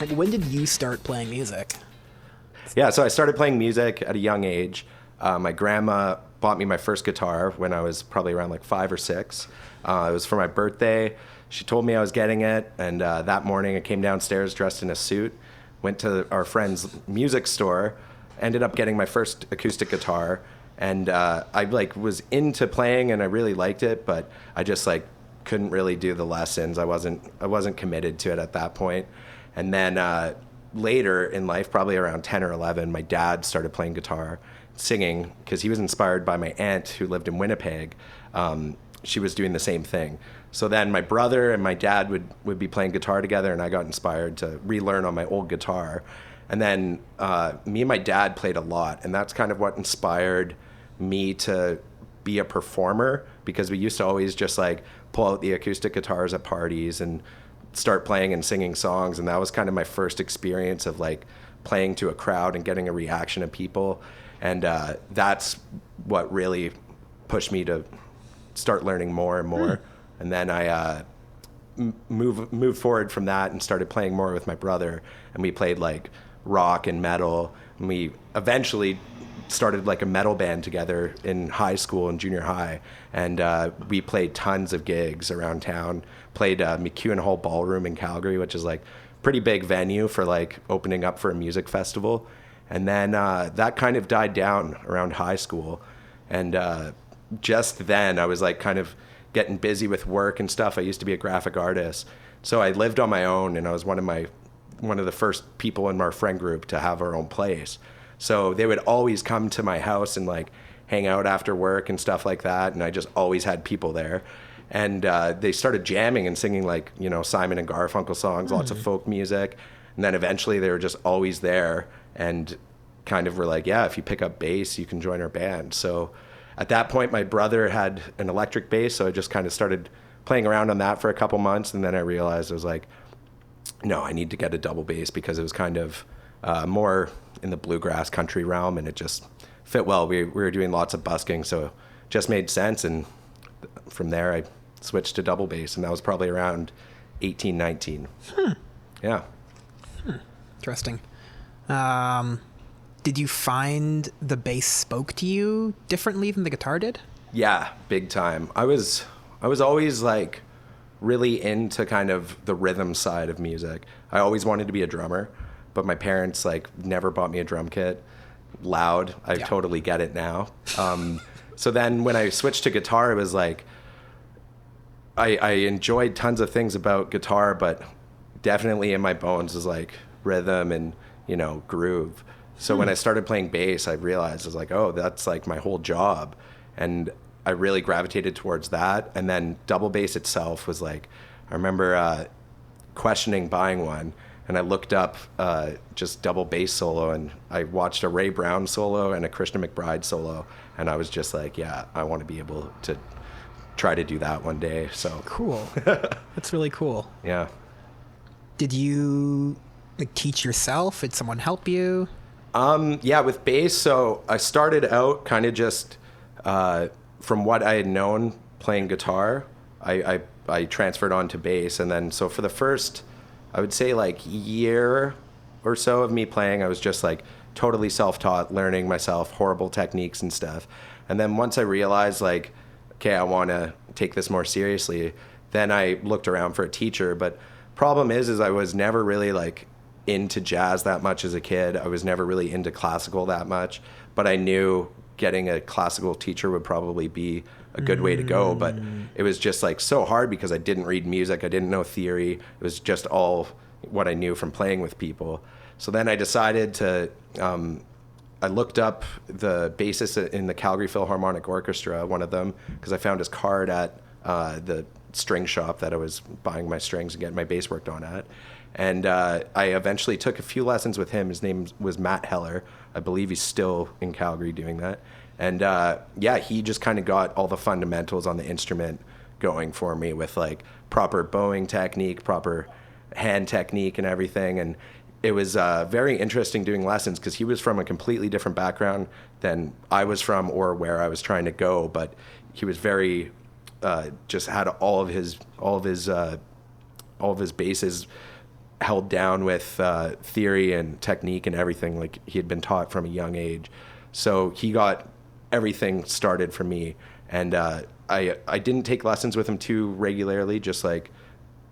Like, when did you start playing music? Yeah, so I started playing music at a young age. My grandma bought me my first guitar when I was probably around like 5 or 6. It was for my birthday. She told me I was getting it, and that morning I came downstairs dressed in a suit, went to our friend's music store, ended up getting my first acoustic guitar, and I like was into playing and I really liked it, but I just like couldn't really do the lessons. I wasn't committed to it at that point. And then later in life, probably around 10 or 11, my dad started playing guitar, singing, because he was inspired by my aunt who lived in Winnipeg. She was doing the same thing. So then my brother and my dad would be playing guitar together, and I got inspired to relearn on my old guitar. And then me and my dad played a lot, and that's kind of what inspired me to be a performer, because we used to always just like pull out the acoustic guitars at parties and start playing and singing songs. And that was kind of my first experience of like playing to a crowd and getting a reaction of people. And that's what really pushed me to start learning more and more. And then I moved forward from that and started playing more with my brother, and we played like rock and metal, and we eventually started like a metal band together in high school and junior high, and we played tons of gigs around town. Played McEwen Hall Ballroom in Calgary, which is like pretty big venue for like opening up for a music festival. And then that kind of died down around high school, and just then I was like kind of getting busy with work and stuff. I used to be a graphic artist, so I lived on my own, and I was one of the first people in our friend group to have our own place. So they would always come to my house and like hang out after work and stuff like that, and I just always had people there. And they started jamming and singing like, you know, Simon and Garfunkel songs, lots of folk music. And then eventually they were just always there, and kind of were like, yeah, if you pick up bass, you can join our band. So at that point, my brother had an electric bass, so I just kind of started playing around on that for a couple months. And then I realized I was like, no, I need to get a double bass, because it was kind of more in the bluegrass country realm, and it just fit well. We were doing lots of busking, so it just made sense. And from there, I switched to double bass, and that was probably around 18, 19. Yeah. Interesting. Did you find the bass spoke to you differently than the guitar did? Yeah, big time. I was always like really into kind of the rhythm side of music. I always wanted to be a drummer, but my parents like never bought me a drum kit. Loud. I totally get it now. So then when I switched to guitar, it was like I enjoyed tons of things about guitar, but definitely in my bones was like rhythm and, you know, groove. So when I started playing bass, I realized I was like, oh, that's like my whole job. And I really gravitated towards that. And then double bass itself was like, I remember questioning buying one, and I looked up just double bass solo, and I watched a Ray Brown solo and a Christian McBride solo, and I was just like, yeah, I want to be able to try to do that one day. So cool. That's really cool. Yeah. Did you like teach yourself? Did someone help you? Yeah, with bass. So I started out kind of just from what I had known playing guitar, I transferred on to bass. And then so for the first, I would say like year or so of me playing, I was just like totally self-taught, learning myself, horrible techniques and stuff. And then once I realized like, okay, I want to take this more seriously, then I looked around for a teacher. But problem is I was never really like into jazz that much as a kid. I was never really into classical that much, but I knew getting a classical teacher would probably be a good way to go. But it was just like so hard because I didn't read music. I didn't know theory. It was just all what I knew from playing with people. So then I decided to, I looked up the bassist in the Calgary Philharmonic Orchestra, one of them, because I found his card at the string shop that I was buying my strings and getting my bass worked on at. And I eventually took a few lessons with him. His name was Matt Heller. I believe he's still in Calgary doing that. And yeah, he just kind of got all the fundamentals on the instrument going for me with like proper bowing technique, proper hand technique and everything. And it was very interesting doing lessons because he was from a completely different background than I was from or where I was trying to go. But he was very, just had all of his bases held down with theory and technique and everything. Like he had been taught from a young age. So he got everything started for me. And I didn't take lessons with him too regularly, just like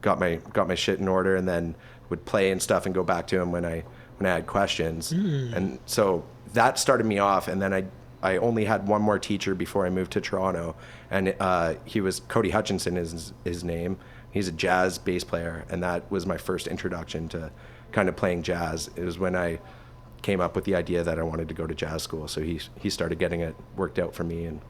got my shit in order, and then would play and stuff and go back to him when I had questions. And so that started me off. And then I only had one more teacher before I moved to Toronto, and he was Cody Hutchinson is his name. He's a jazz bass player, and that was my first introduction to kind of playing jazz. It was when I came up with the idea that I wanted to go to jazz school. So he started getting it worked out for me. And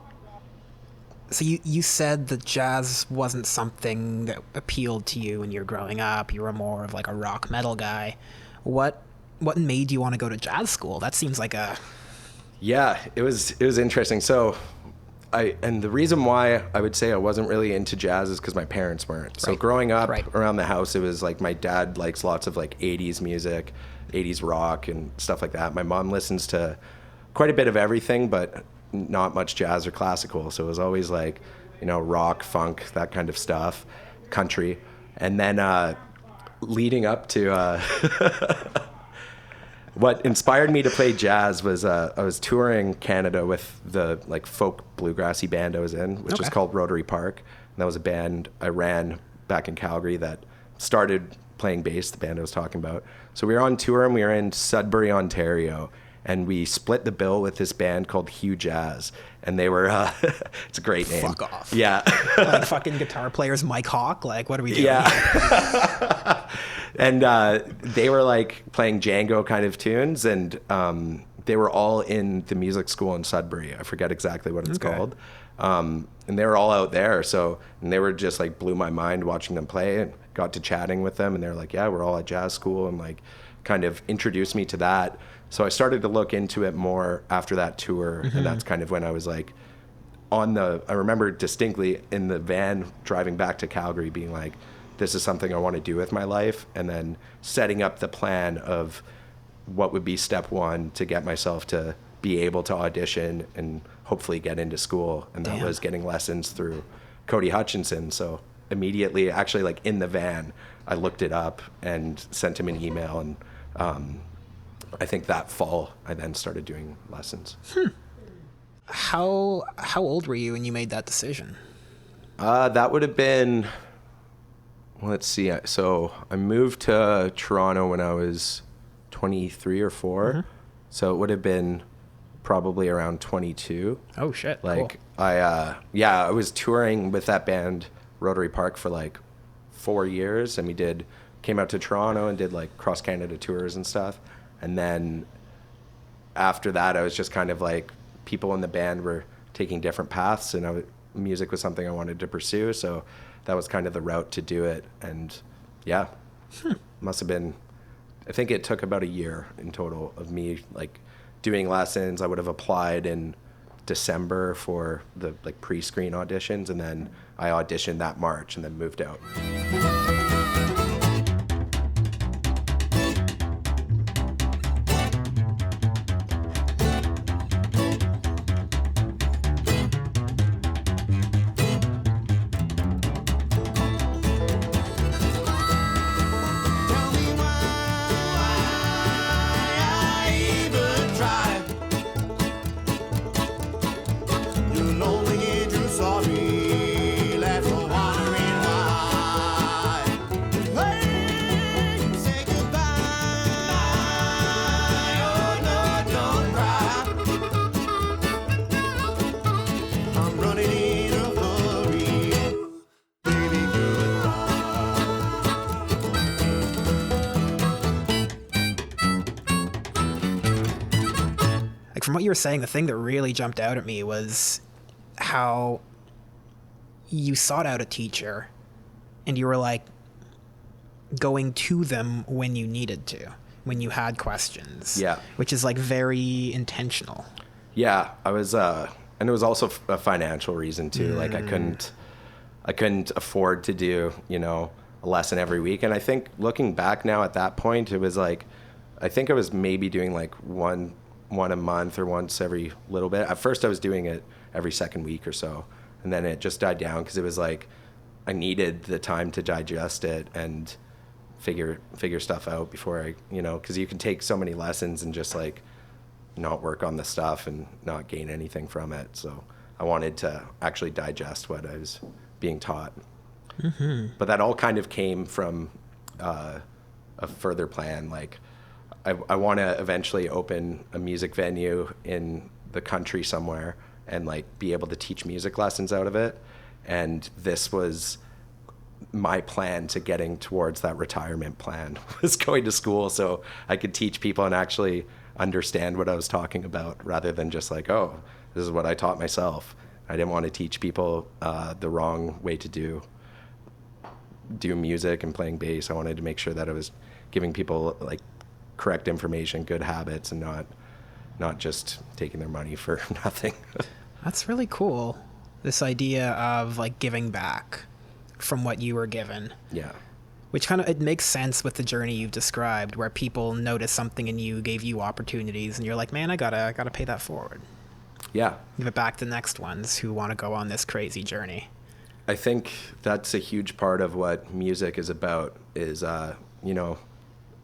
So you said that jazz wasn't something that appealed to you when you were growing up. You were more of like a rock metal guy. What made you want to go to jazz school? That seems like a... Yeah, it was interesting. So and the reason why I would say I wasn't really into jazz is because my parents weren't. So growing up around the house, it was like my dad likes lots of like 80s music, 80s rock and stuff like that. My mom listens to quite a bit of everything, but not much jazz or classical. So it was always like, rock, funk, that kind of stuff, country. And then leading up to what inspired me to play jazz was I was touring Canada with the like folk bluegrassy band I was in, which was called Rotary Park. And that was a band I ran back in Calgary that started playing bass, the band I was talking about. So we were on tour, and we were in Sudbury, Ontario, and we split the bill with this band called Hugh Jazz. And they were, it's a great name. Fuck off. Yeah. Like fucking guitar players, Mike Hawk. Like, what are we doing? Yeah. And they were like playing Django kind of tunes, and they were all in the music school in Sudbury. I forget exactly what it's called. And they were all out there. And they were just like blew my mind watching them play, and got to chatting with them, and they were like, yeah, we're all at jazz school, and like kind of introduced me to that. So I started to look into it more after that tour, and that's kind of when I was like I remember distinctly in the van driving back to Calgary being like, this is something I want to do with my life, and then setting up the plan of what would be step one to get myself to be able to audition and hopefully get into school. And that was getting lessons through Cody Hutchinson. So immediately, actually like in the van, I looked it up and sent him an email, and I think that fall I then started doing lessons. How old were you when you made that decision? That would have been, let's see. So I moved to Toronto when I was 23 or 4. So it would have been probably around 22. Oh shit. Like cool. I was touring with that band Rotary Park for like 4 years, and we came out to Toronto and did like cross Canada tours and stuff. And then after that, I was just kind of like, people in the band were taking different paths, and music was something I wanted to pursue. So that was kind of the route to do it. And yeah, must have been, I think it took about a year in total of me like doing lessons. I would have applied in December for the like pre-screen auditions, and then I auditioned that March and then moved out. From what you were saying, the thing that really jumped out at me was how you sought out a teacher and you were like going to them when you needed to, when you had questions. Yeah. Which is like very intentional. Yeah, I was, and it was also a financial reason too. Like I couldn't afford to do, a lesson every week. And I think looking back now at that point, it was like, I think I was maybe doing like one a month or once every little bit. At first I was doing it every second week or so, and then it just died down because it was like I needed the time to digest it and figure stuff out before I, because you can take so many lessons and just like not work on the stuff and not gain anything from it. So I wanted to actually digest what I was being taught. But that all kind of came from a further plan. Like I want to eventually open a music venue in the country somewhere and like be able to teach music lessons out of it. And this was my plan to getting towards that retirement plan, was going to school so I could teach people and actually understand what I was talking about, rather than just like, oh, this is what I taught myself. I didn't want to teach people the wrong way to do music and playing bass. I wanted to make sure that I was giving people like correct information, good habits, and not just taking their money for nothing. That's really cool. This idea of like giving back from what you were given. Yeah. Which kind of, it makes sense with the journey you've described, where people notice something in you, gave you opportunities, and you're like, man, I gotta pay that forward. Yeah. Give it back to the next ones who want to go on this crazy journey. I think that's a huge part of what music is about, is,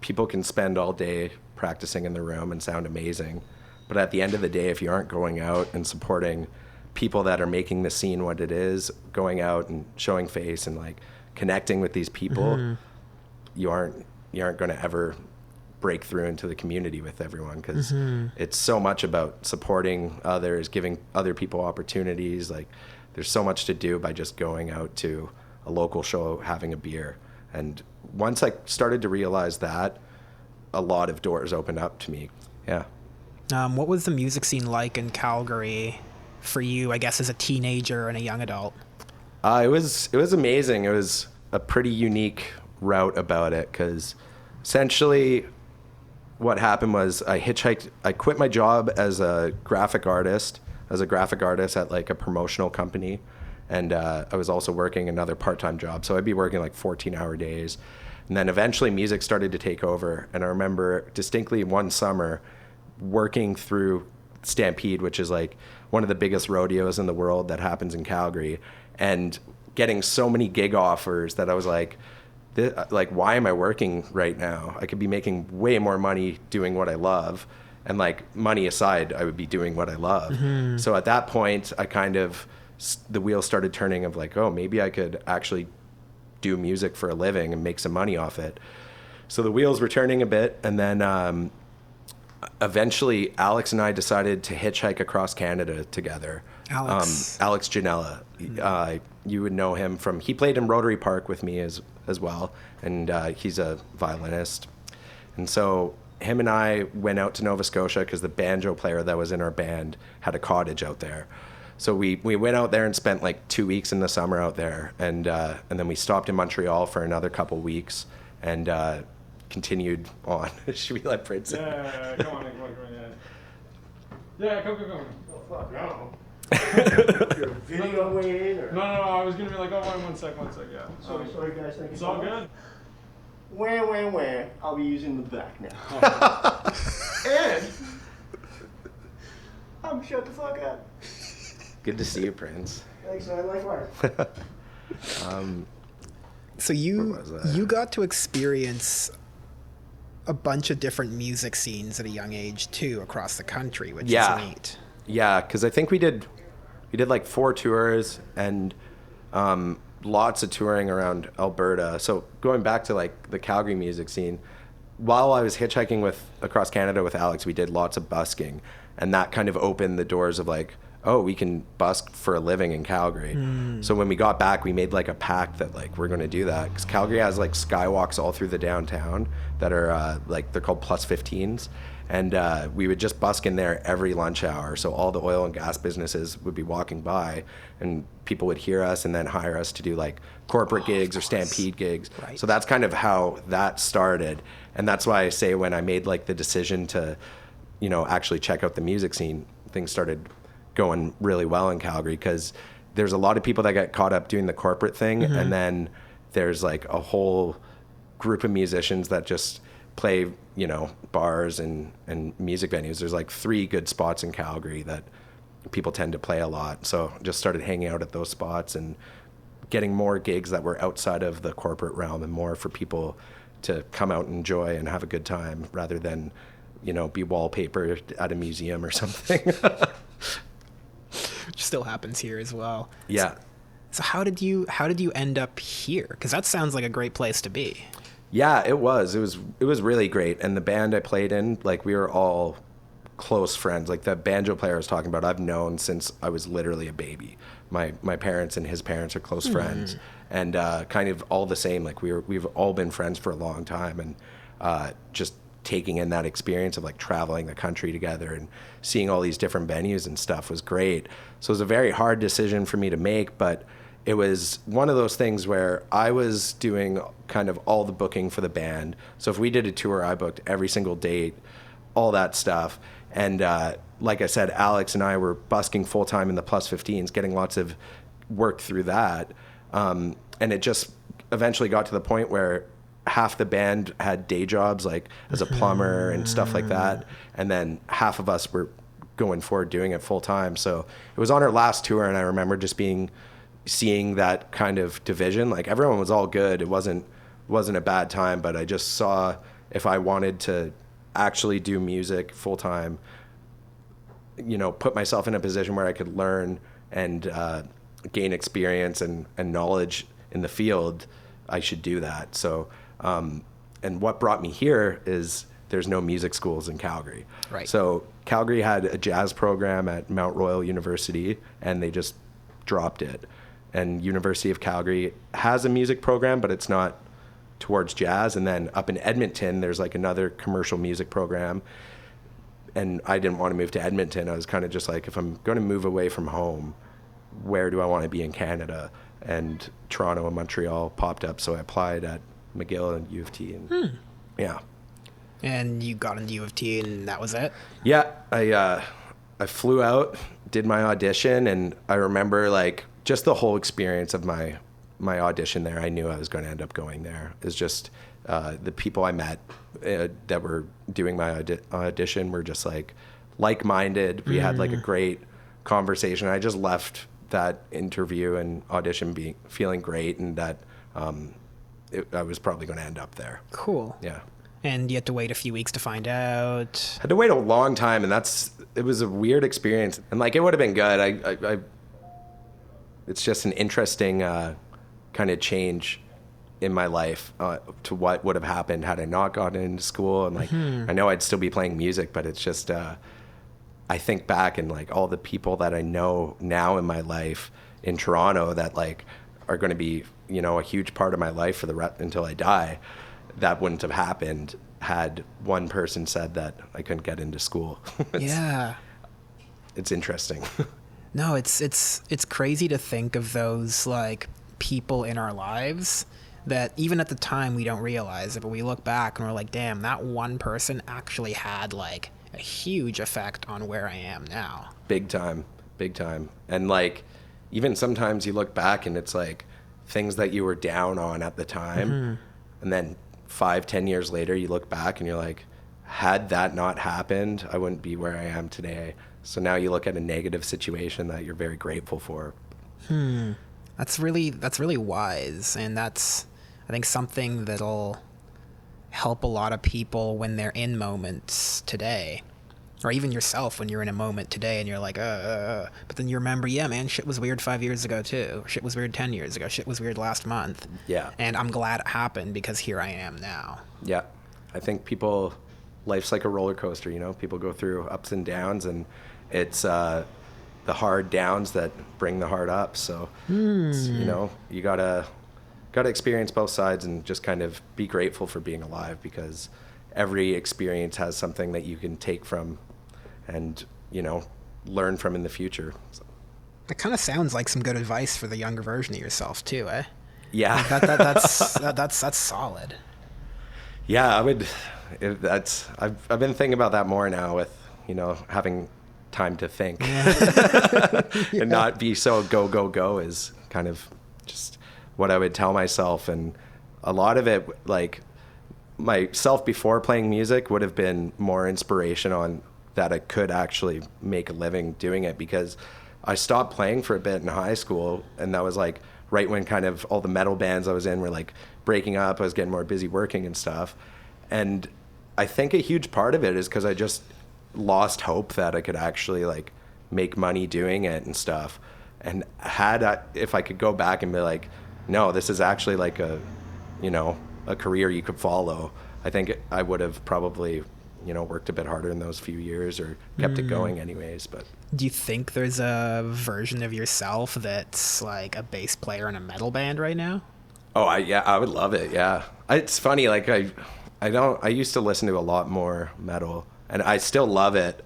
people can spend all day practicing in the room and sound amazing. But at the end of the day, if you aren't going out and supporting people that are making the scene what it is, going out and showing face and like connecting with these people, you aren't going to ever break through into the community with everyone, because it's so much about supporting others, giving other people opportunities. Like there's so much to do by just going out to a local show, having a beer. And once I started to realize that, a lot of doors opened up to me. Yeah. What was the music scene like in Calgary for you, I guess, as a teenager and a young adult? It was amazing. It was a pretty unique route about it, because essentially what happened was I quit my job as a graphic artist at like a promotional company. And I was also working another part-time job. So I'd be working like 14-hour days. And then eventually music started to take over. And I remember distinctly one summer working through Stampede, which is like one of the biggest rodeos in the world that happens in Calgary, and getting so many gig offers that I was like, why am I working right now? I could be making way more money doing what I love. And like money aside, I would be doing what I love. So at that point, the wheels started turning of like, oh, maybe I could actually do music for a living and make some money off it. So the wheels were turning a bit. And then eventually Alex and I decided to hitchhike across Canada together. Alex Janella. You would know him from, he played in Rotary Park with me as well. And he's a violinist. And so him and I went out to Nova Scotia because the banjo player that was in our band had a cottage out there. So we went out there and spent like 2 weeks in the summer out there. And then we stopped in Montreal for another couple weeks and continued on. Should we let Prince in? Yeah, come on. Yeah, come. Oh, fuck, no. Your video in or? No, I was gonna be like, oh, one sec, yeah. Sorry guys, thank you. It's all good. Where? I'll be using the back now. And I'm shut the fuck up. Good to see you, Prince. Thanks, man. Likewise. So you got to experience a bunch of different music scenes at a young age too, across the country, which is neat. Yeah, because I think we did like 4 tours and lots of touring around Alberta. So going back to like the Calgary music scene, while I was hitchhiking across Canada with Alex, we did lots of busking, and that kind of opened the doors of like, oh, we can busk for a living in Calgary. So when we got back, we made like a pact that like we're going to do that, because Calgary has like skywalks all through the downtown that are like, they're called plus 15s. And we would just busk in there every lunch hour. So all the oil and gas businesses would be walking by, and people would hear us and then hire us to do like corporate gigs or Stampede gigs. Right. So that's kind of how that started. And that's why I say when I made like the decision to, actually check out the music scene, things started going really well in Calgary, because there's a lot of people that get caught up doing the corporate thing. And then there's like a whole group of musicians that just play, bars and music venues. There's like 3 good spots in Calgary that people tend to play a lot. So just started hanging out at those spots and getting more gigs that were outside of the corporate realm and more for people to come out and enjoy and have a good time rather than, you know, be wallpapered at a museum or something. Which still happens here as well. Yeah. So how did you end up here? Because that sounds like a great place to be. Yeah, it was really great. And the band I played in, like, we were all close friends. Like, the banjo player I was talking about, I've known since I was literally a baby. My parents and his parents are close friends, and kind of all the same. Like, we've all been friends for a long time, and just taking in that experience of like traveling the country together and seeing all these different venues and stuff was great. So it was a very hard decision for me to make, but it was one of those things where I was doing kind of all the booking for the band. So if we did a tour, I booked every single date, all that stuff. And like I said, Alex and I were busking full-time in the plus 15s, getting lots of work through that. And it just eventually got to the point where half the band had day jobs, like as a plumber and stuff like that. And then half of us were going forward doing it full-time. So it was on our last tour, and I remember just seeing that kind of division. Like, everyone was all good. It wasn't a bad time, but I just saw if I wanted to actually do music full-time, you know, put myself in a position where I could learn and gain experience and knowledge in the field, I should do that. So, and what brought me here is there's no music schools in Calgary. Right. So Calgary had a jazz program at Mount Royal University, and they just dropped it. And University of Calgary has a music program, but it's not towards jazz. And then up in Edmonton, there's like another commercial music program. And I didn't want to move to Edmonton. I was kind of just like, if I'm going to move away from home, where do I want to be in Canada? And Toronto and Montreal popped up, so I applied at McGill and U of T. And yeah. And you got into U of T, and that was it? Yeah, I flew out, did my audition, and I remember like just the whole experience of my audition there. I knew I was going to end up going there. It was just the people I met that were doing my audition were just like-minded. We had like a great conversation. I just left that interview and audition feeling great, and that I was probably going to end up there. Cool. Yeah. And you had to wait a few weeks to find out. Had to wait a long time, and it was a weird experience. And like, it would have been good. It's just an interesting kind of change in my life to what would have happened had I not gotten into school. And like, I know I'd still be playing music, but it's just, I think back and like all the people that I know now in my life in Toronto that like are going to be, you know, a huge part of my life for until I die. That wouldn't have happened had one person said that I couldn't get into school. Yeah. It's interesting. No, it's crazy to think of those like people in our lives that even at the time we don't realize it, but we look back and we're like, damn, that one person actually had like a huge effect on where I am now. Big time. And like, even sometimes you look back and it's like things that you were down on at the time, and then 5-10 years later you look back and you're like, had that not happened, I wouldn't be where I am today. So now you look at a negative situation that you're very grateful for. That's really wise, and that's, I think, something that'll help a lot of people when they're in moments today, or even yourself when you're in a moment today and you're like, but then you remember, yeah, man, shit was weird 5 years ago too. Shit was weird 10 years ago. Shit was weird last month. Yeah. And I'm glad it happened because here I am now. Yeah. I think life's like a roller coaster, you know? People go through ups and downs, and it's the hard downs that bring the hard ups. So, it's, you know, you gotta experience both sides and just kind of be grateful for being alive, because every experience has something that you can take from and, you know, learn from in the future. So. It kind of sounds like some good advice for the younger version of yourself too, eh? Yeah. Like that's solid. Yeah, I've been thinking about that more now with, you know, having time to think and not be so go is kind of just what I would tell myself. And a lot of it, like myself before playing music, would have been more inspiration on that I could actually make a living doing it, because I stopped playing for a bit in high school, and that was like right when kind of all the metal bands I was in were like breaking up. I was getting more busy working and stuff. And I think a huge part of it is because I just lost hope that I could actually like make money doing it and stuff. And if I could go back and be like, no, this is actually like a career you could follow, I think I would have probably, worked a bit harder in those few years or kept it going anyways. But Do you think there's a version of yourself that's like a bass player in a metal band right now? oh, I would love it. Yeah. It's funny. Like I used to listen to a lot more metal and I still love it.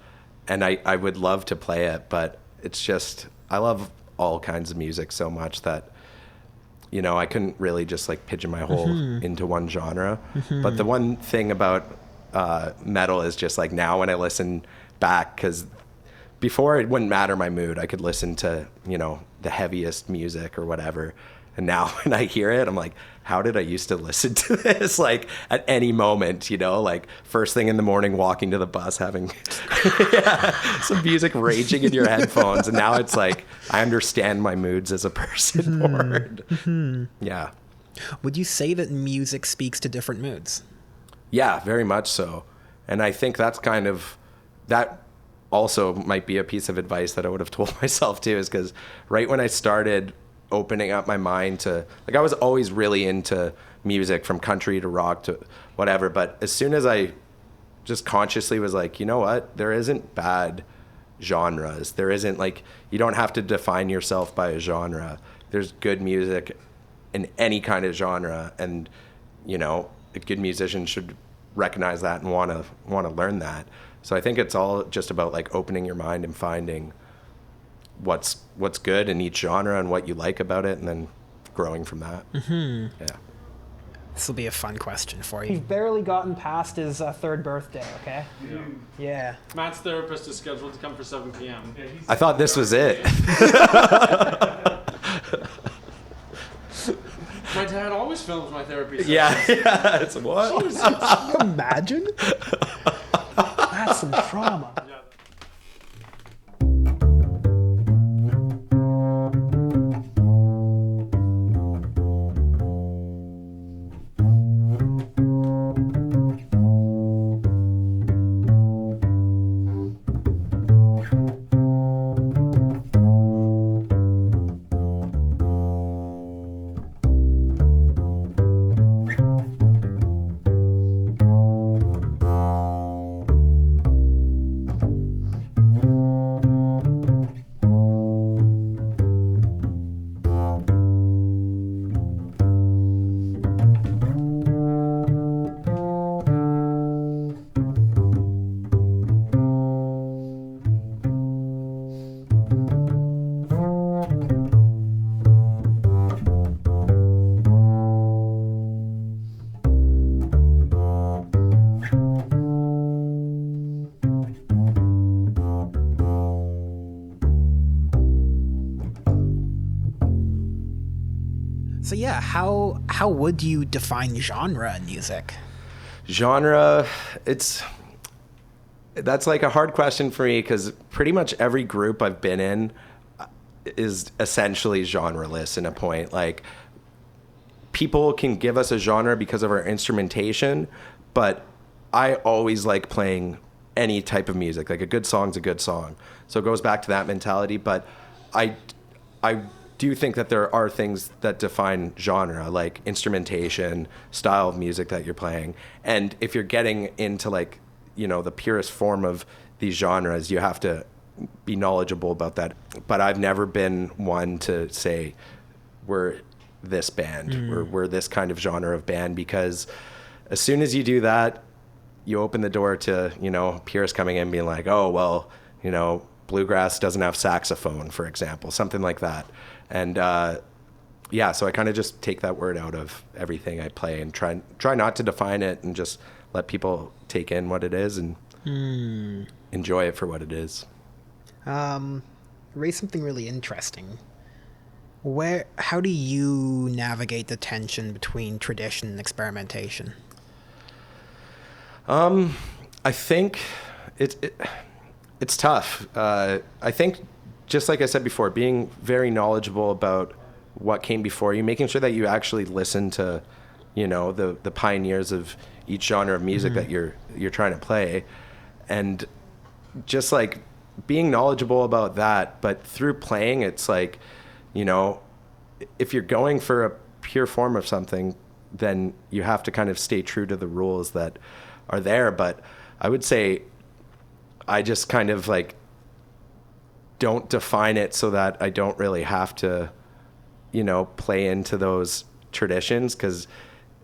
And I would love to play it, but it's just, I love all kinds of music so much that, I couldn't really just like pigeonhole into one genre. But the one thing about metal is just like now when I listen back, because before it wouldn't matter my mood, I could listen to, the heaviest music or whatever. And now when I hear it, I'm like, how did I used to listen to this? Like at any moment, like first thing in the morning, walking to the bus, having some music raging in your headphones. And now it's like, I understand my moods as a person more. Yeah. Would you say that music speaks to different moods? Yeah, very much so. And I think that also might be a piece of advice that I would have told myself too, is because right when I started opening up my mind to, like, I was always really into music from country to rock to whatever, but as soon as I just consciously was like, you know what, there isn't bad genres. There isn't like, you don't have to define yourself by a genre. There's good music in any kind of genre, and a good musician should recognize that and want to learn that. So I think it's all just about like opening your mind and finding what's good in each genre and what you like about it, and then growing from that. Yeah. This will be a fun question for you. He's barely gotten past his third birthday, okay? Yeah. Matt's therapist is scheduled to come for 7 p.m. I thought this was it. My dad always films my therapy sessions. Yeah. It's what? Can you imagine? That's some trauma. Yeah. So yeah, how would you define genre in music? Genre, that's like a hard question for me, because pretty much every group I've been in is essentially genreless in a point. Like, people can give us a genre because of our instrumentation, but I always like playing any type of music. Like, a good song's a good song. So it goes back to that mentality, but I do think that there are things that define genre, like instrumentation, style of music that you're playing. And if you're getting into like, the purest form of these genres, you have to be knowledgeable about that. But I've never been one to say we're this band, or we're this kind of genre of band, because as soon as you do that, you open the door to, purists coming in being like, oh, well, bluegrass doesn't have saxophone, for example, something like that. And so I kind of just take that word out of everything I play and try not to define it, and just let people take in what it is and enjoy it for what it is. Raise something really interesting. How do you navigate the tension between tradition and experimentation? I think it's tough. I think, just like I said before, being very knowledgeable about what came before you, making sure that you actually listen to, you know, the pioneers of each genre of music that you're trying to play, and just like being knowledgeable about that. But through playing, it's like, you know, if you're going for a pure form of something, then you have to kind of stay true to the rules that are there. But I would say I just kind of like don't define it so that I don't really have to, you know, play into those traditions, because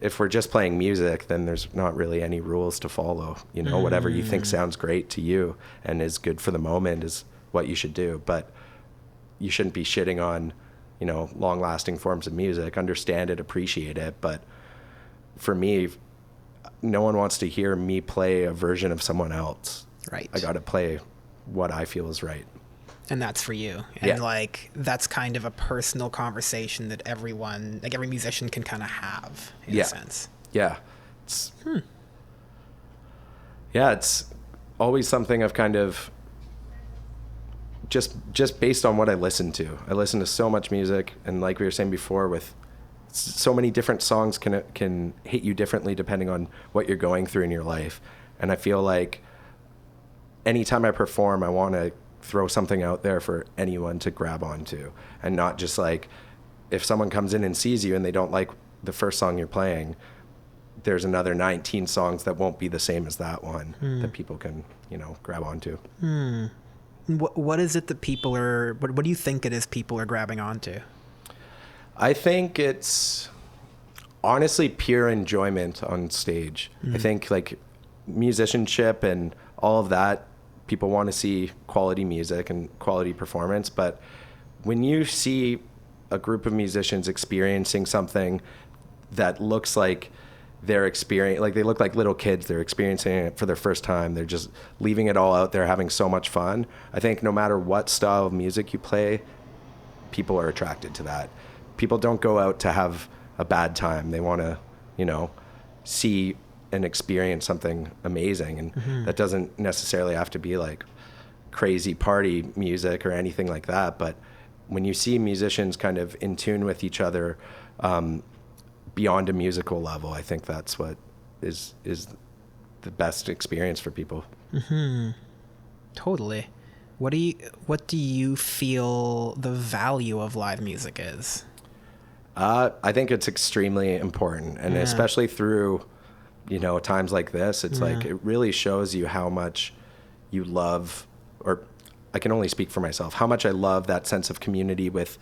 if we're just playing music, then there's not really any rules to follow. You know, whatever you think sounds great to you and is good for the moment is what you should do. But you shouldn't be shitting on, you know, long-lasting forms of music. Understand it, appreciate it. But for me, no one wants to hear me play a version of someone else. Right. I got to play what I feel is right. And that's for you. And like, that's kind of a personal conversation that everyone, like every musician can kind of have in a sense. Yeah. It's always something I've kind of just based on what I listen to. I listen to so much music, and like we were saying before, with so many different songs can hit you differently depending on what you're going through in your life. And I feel like anytime I perform, I want to throw something out there for anyone to grab onto, and not just like, if someone comes in and sees you and they don't like the first song you're playing, there's another 19 songs that won't be the same as that one that people can, you know, grab onto. What is it that people are, what do you think it is people are grabbing onto? I think it's honestly pure enjoyment on stage. I think like musicianship and all of that, people want to see quality music and quality performance. But when you see a group of musicians experiencing something that looks like they're experiencing, like they look like little kids, they're experiencing it for their first time, they're just leaving it all out there, having so much fun. I think no matter what style of music you play, people are attracted to that. People don't go out to have a bad time. They want to, you know, see and experience something amazing. And that doesn't necessarily have to be like crazy party music or anything like that. But when you see musicians kind of in tune with each other, beyond a musical level, I think that's what is the best experience for people. Totally. What do you feel the value of live music is? I think it's extremely important, and especially through, you know, times like this, it's like it really shows you how much you love, or I can only speak for myself, how much I love that sense of community with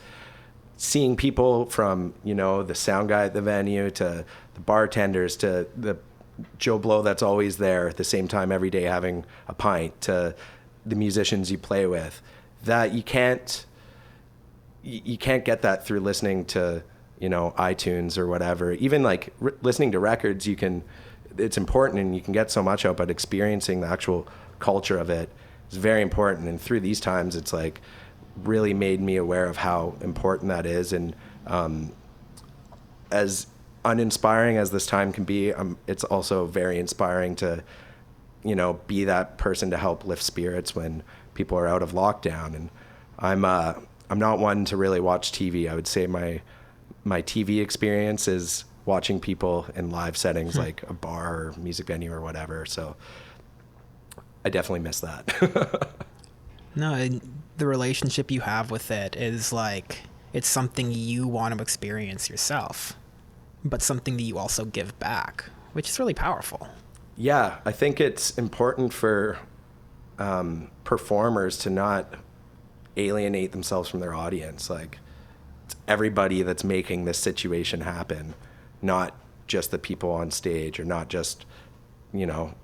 seeing people from, you know, the sound guy at the venue to the bartenders to the Joe Blow that's always there at the same time every day having a pint, to the musicians you play with. That you can't get that through listening to, you know, iTunes or whatever. Even like listening to records, it's important and you can get so much out, but experiencing the actual culture of it is very important. And through these times, it's like really made me aware of how important that is. And as uninspiring as this time can be, it's also very inspiring to, you know, be that person to help lift spirits when people are out of lockdown. And I'm not one to really watch TV. I would say my TV experience is watching people in live settings like a bar or music venue or whatever. So I definitely miss that. No, the relationship you have with it is like, it's something you want to experience yourself, but something that you also give back, which is really powerful. Yeah, I think it's important for performers to not alienate themselves from their audience. Like, it's everybody that's making this situation happen, not just the people on stage, or not just, you know,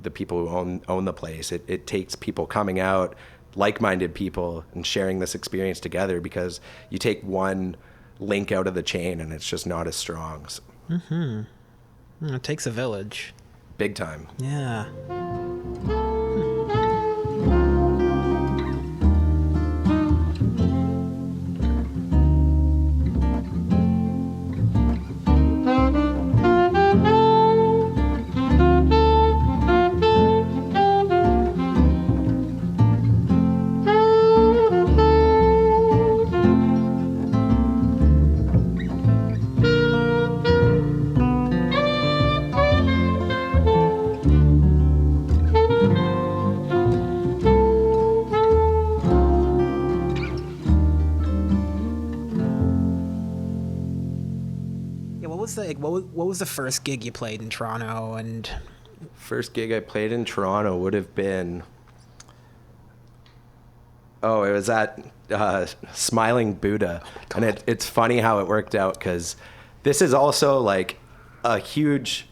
the people who own the place. It takes people coming out, like-minded people, and sharing this experience together, because you take one link out of the chain and it's just not as strong. So. It takes a village. Big time. Yeah. what was the first gig you played in Toronto? And First gig I played in Toronto would have been, it was at Smiling Buddha. And it's funny how it worked out, because this is also like a huge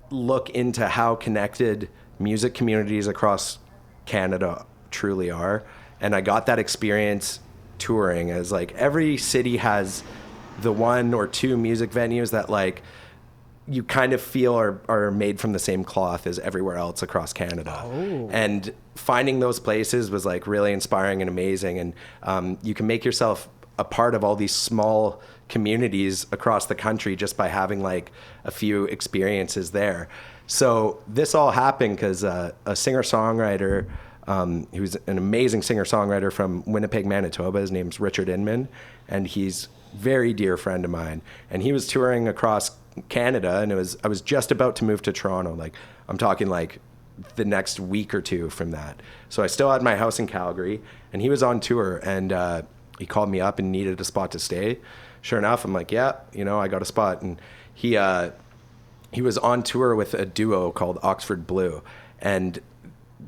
look into how connected music communities across Canada truly are. And I got that experience touring, as like every city has the one or two music venues that like you kind of feel are made from the same cloth as everywhere else across Canada. And finding those places was like really inspiring and amazing. And you can make yourself a part of all these small communities across the country just by having like a few experiences there. So this all happened because a singer-songwriter, who's an amazing singer-songwriter from Winnipeg, Manitoba. His name's Richard Inman, and he's a very dear friend of mine. And he was touring across Canada, and I was just about to move to Toronto. Like, I'm talking like the next week or two from that. So I still had my house in Calgary, and he was on tour, and he called me up and needed a spot to stay. Sure enough, I'm like, yeah, I got a spot. And he was on tour with a duo called Oxford Blue, and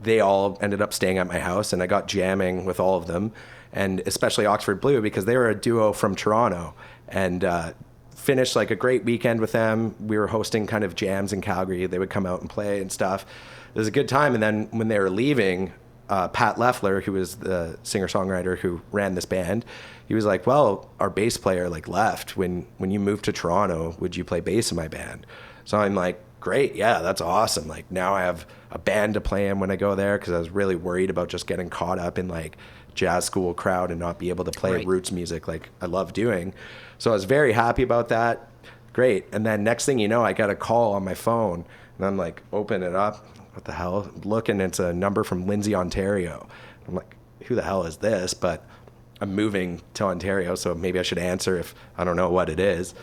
they all ended up staying at my house, and I got jamming with all of them, and especially Oxford Blue, because they were a duo from Toronto, and finished like a great weekend with them. We were hosting kind of jams in Calgary. They would come out and play and stuff. It was a good time. And then when they were leaving, Pat Leffler, who was the singer-songwriter who ran this band, he was like, well, our bass player like left. When you moved to Toronto, would you play bass in my band? So I'm like, great, yeah, that's awesome. Like, now I have a band to play in when I go there, because I was really worried about just getting caught up in like jazz school crowd and not be able to play roots music like I love doing. So I was very happy about that. Great. And then next thing you know, I got a call on my phone, and I'm like, open it up. What the hell? Looking, it's a number from Lindsay, Ontario. I'm like, who the hell is this? But I'm moving to Ontario, so maybe I should answer if I don't know what it is.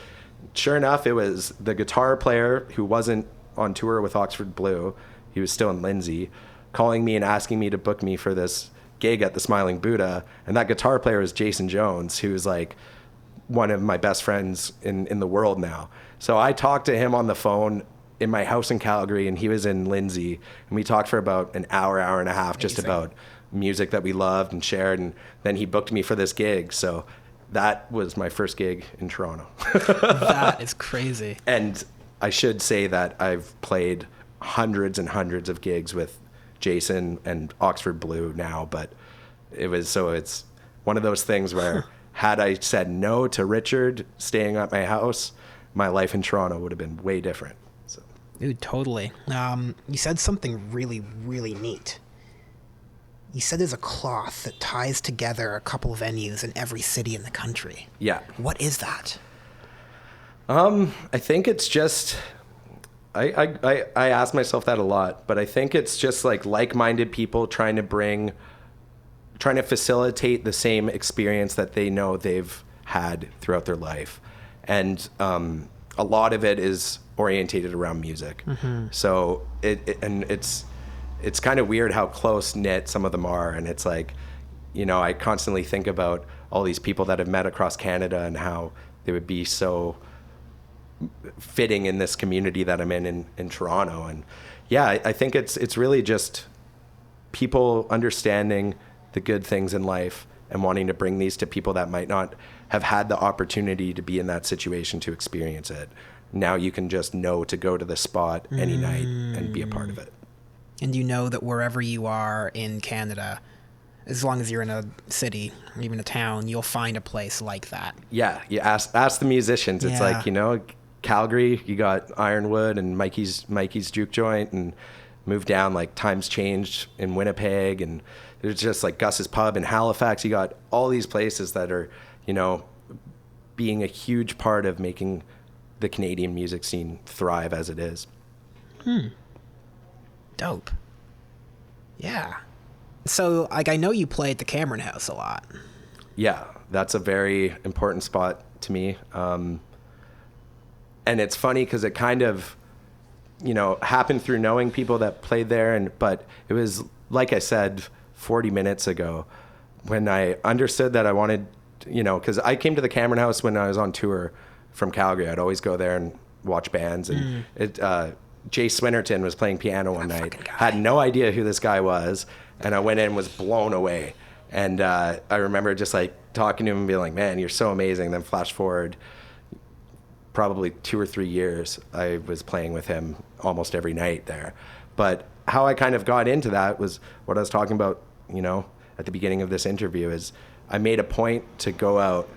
Sure enough, it was the guitar player who wasn't on tour with Oxford Blue. He was still in Lindsay, calling me and asking me to book me for this gig at the Smiling Buddha. And that guitar player is Jason Jones, who's like one of my best friends in the world now. So I talked to him on the phone in my house in Calgary, and he was in Lindsay, and we talked for about an hour and a half just about music that we loved and shared. And then he booked me for this gig. So that was my first gig in Toronto. That is crazy. And I should say that I've played hundreds and hundreds of gigs with Jason and Oxford Blue now, but it's one of those things where had I said no to Richard staying at my house, my life in Toronto would have been way different. So, dude, totally. You said something really, really neat. You said there's a cloth that ties together a couple venues in every city in the country. Yeah. What is that? I think it's just, I ask myself that a lot, but I think it's just like-minded people trying to facilitate the same experience that they know they've had throughout their life. And a lot of it is orientated around music. Mm-hmm. So it's kind of weird how close-knit some of them are. And it's like, I constantly think about all these people that I've met across Canada and how they would be so fitting in this community that I'm in Toronto. And yeah, I think it's really just people understanding the good things in life and wanting to bring these to people that might not have had the opportunity to be in that situation to experience it. Now you can just know to go to the spot any night and be a part of it. And you know that wherever you are in Canada, as long as you're in a city or even a town, you'll find a place like that. Yeah, you ask the musicians. It's like, Calgary, you got Ironwood and Mikey's Juke Joint, and moved down, like times changed in Winnipeg, and there's just like Gus's Pub in Halifax. You got all these places that are, being a huge part of making the Canadian music scene thrive as it is. Dope. Yeah. So, I know you play at the Cameron House a lot. Yeah, that's a very important spot to me. And it's funny because it kind of, happened through knowing people that played there. But it was, like I said, 40 minutes ago when I understood that I wanted, because I came to the Cameron House when I was on tour from Calgary. I'd always go there and watch bands. And Jay Swinnerton was playing piano one night. Had no idea who this guy was, and I went in and was blown away. And I remember just like talking to him and being like, man, you're so amazing. Then flash forward probably 2 or 3 years, I was playing with him almost every night there. But how I kind of got into that was what I was talking about, you know, at the beginning of this interview, is I made a point to go out,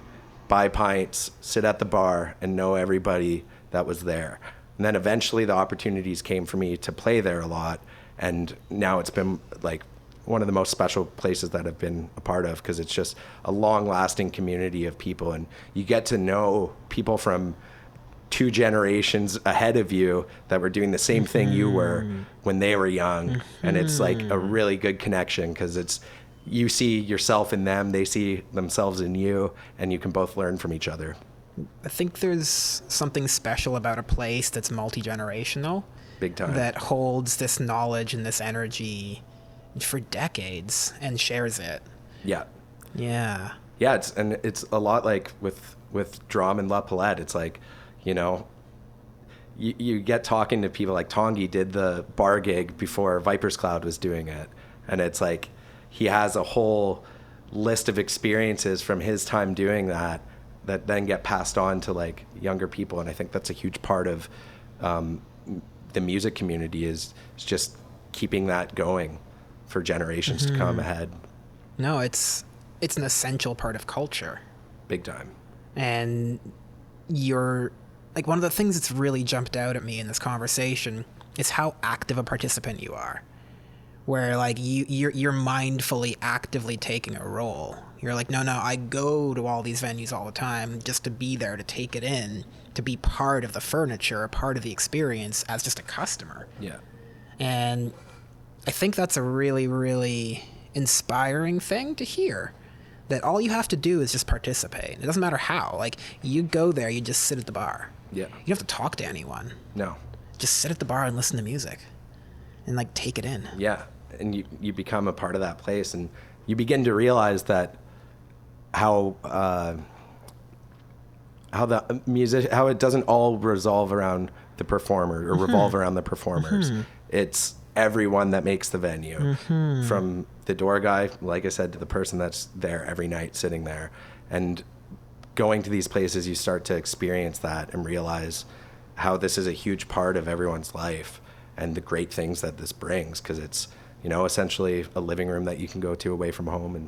buy pints, sit at the bar, and know everybody that was there. And then eventually the opportunities came for me to play there a lot. And now it's been like one of the most special places that I've been a part of, because it's just a long-lasting community of people, and you get to know people from 2 generations ahead of you that were doing the same thing you were when they were young. And it's like a really good connection, because it's, you see yourself in them, they see themselves in you, and you can both learn from each other. I think there's something special about a place that's multi-generational. Big time. That holds this knowledge and this energy for decades and shares it. Yeah. Yeah. Yeah, it's a lot like with Drom and La Palette. It's like, you know, you get talking to people like Tongi did the bar gig before Viper's Cloud was doing it. And it's like he has a whole list of experiences from his time doing that then get passed on to like younger people. And I think that's a huge part of the music community is just keeping that going for generations to come ahead. No, it's an essential part of culture. Big time. And you're like, one of the things that's really jumped out at me in this conversation is how active a participant you are, where like you're mindfully actively taking a role. You're like, no, I go to all these venues all the time just to be there, to take it in, to be part of the furniture, a part of the experience as just a customer. Yeah. And I think that's a really, really inspiring thing to hear, that all you have to do is just participate. It doesn't matter how. Like, you go there, you just sit at the bar. Yeah. You don't have to talk to anyone. No. Just sit at the bar and listen to music and like take it in. Yeah. And you become a part of that place, and you begin to realize that how the music, how it doesn't all revolve around the performer or revolve around the performers. It's everyone that makes the venue, from the door guy, like I said, to the person that's there every night sitting there. And going to these places, you start to experience that and realize how this is a huge part of everyone's life and the great things that this brings, because it's, you know, essentially a living room that you can go to away from home. And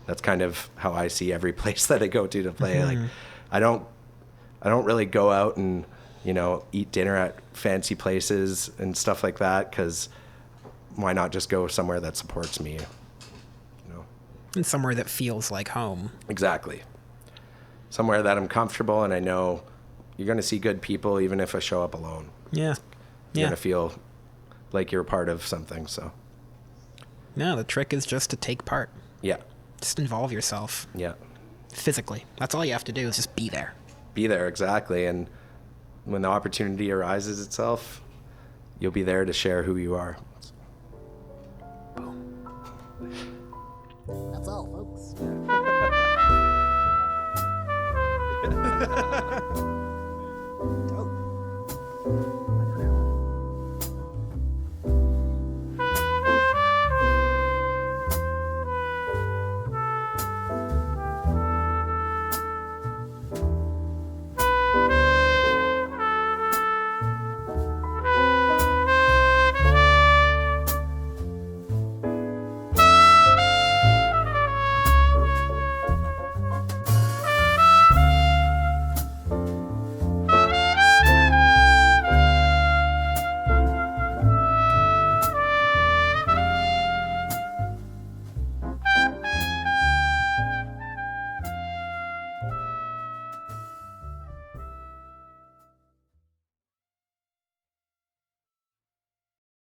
that's kind of how I see every place that I go to play. Like, I don't really go out and, you know, eat dinner at fancy places and stuff like that, because why not just go somewhere that supports me, you know? And somewhere that feels like home. Exactly. Somewhere that I'm comfortable, and I know you're going to see good people even if I show up alone. Yeah. You're going to feel like you're a part of something, so. No, the trick is just to take part. Yeah. Just involve yourself. Yeah. Physically. That's all you have to do is just be there. Be there, exactly. And when the opportunity arises itself, you'll be there to share who you are. That's all, folks. Dope.